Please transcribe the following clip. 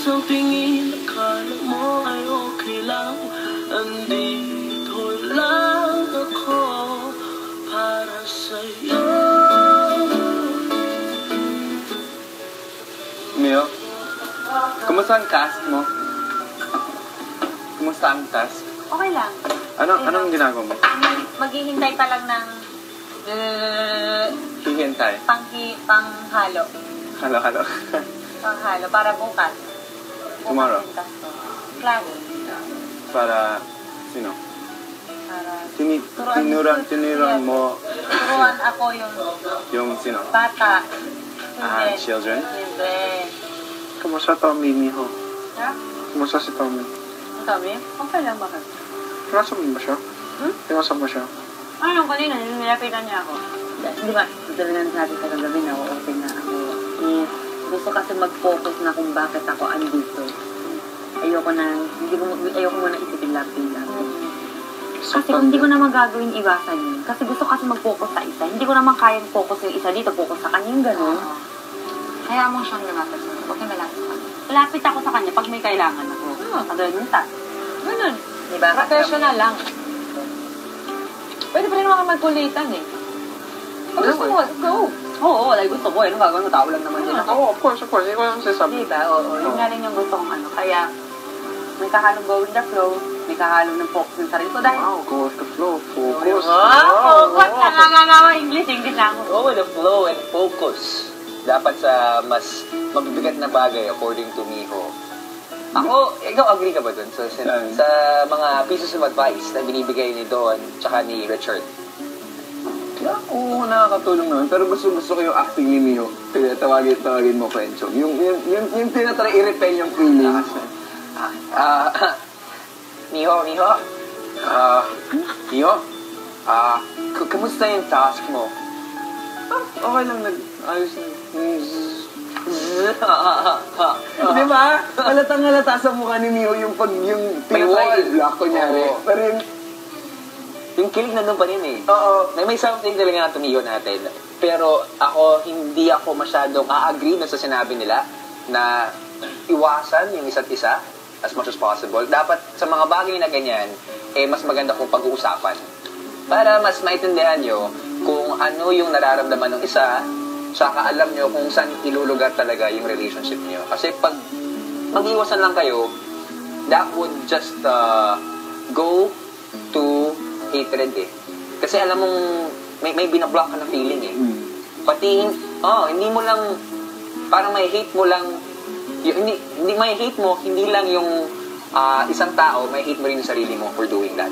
isang tingin, akala mo ay okay lang. Andito lang ako para sa'yo. Mio, kumusta ang task mo? Kumusta ang task? Okay lang. Anong ginagawa mo? Maghihintay pa lang ng Hihintay. panghalo. Halo. Panghalo para bukas. Tomorrow? Class. Para sino? Para Tinuran mo turuan ako yung sino? bata. Children? Children. Kumusta Tommy, Miho? Ha? Kumusta si Tommy? Ang sabi? Okay lang bakit? Pinasok mo ba siya? Pinasok mo siya? Ano, kanina, nilapitan niya ako. Di ba, talaga nasabi sa kagabi na open na ako. Gusto kasi mag-focus na kung bakit ako andito. Ayoko muna isipin lapin. Kasi kung hindi ko naman gagawin, iwasan yun. Kasi gusto kasi mag-focus sa isa. Hindi ko naman kayang focus yung isa dito, focus sa kanya yung gano'n. Kaya mo siyang lumapit sa kanya. Huwag na malapit sa kanya. Lapit ako sa kanya pag may kailangan ako. Kagawin nita. Ganun. Diba? Professional lang. Pwede pa rin naman magkulitan eh. Pag gusto mo, go! Oo, like gusto ko eh. Ano gagawin mo? Tao lang naman din ako. Oo, of course. Hindi ko lang sasabi. Diba? Oo. Yun nga rin yung gusto kong ano. Kaya, may kahalong go with the flow. May kahalong ng focus ng sarili ko. Dahil, Go with the flow. Focus. Focus! Nangangawa English ako. Go with the flow and focus. Dapat sa mas mabibigat na bagay according to Miho. Ikaw agree ka ba dun sa mga pieces of advice na binibigay ni Don tsaka ni Richard? Oo, nakakatulong naman. Pero gusto ko yung acting ni Miho. Kaya tawagin mo Kwencho. Yung tinatry i-repel yung feelings. Miho? Kamusta yung task mo? Okay lang, ayos na. Di ba? Halatang-halata sa mukha ni Miho yung tinatry i-block ko nyari. Pero yung kilig nandun pa rin eh. Oo. May something talaga na tumiyo natin. Pero hindi ako masyadong a-agree na sa sinabi nila na iwasan yung isa't isa as much as possible. Dapat sa mga bagay na ganyan, mas maganda kung pag-uusapan. Para mas maintindihan nyo kung ano yung nararamdaman ng isa, saka alam nyo kung saan ilulugar talaga yung relationship nyo. Kasi pag mag-iwasan lang kayo, that would just go to hatred eh. Kasi alam mong may binablock ka na feeling eh. Pati, hindi mo lang, parang may hate mo lang, hindi may hate mo, hindi lang yung isang tao, may hate mo rin yung sarili mo for doing that.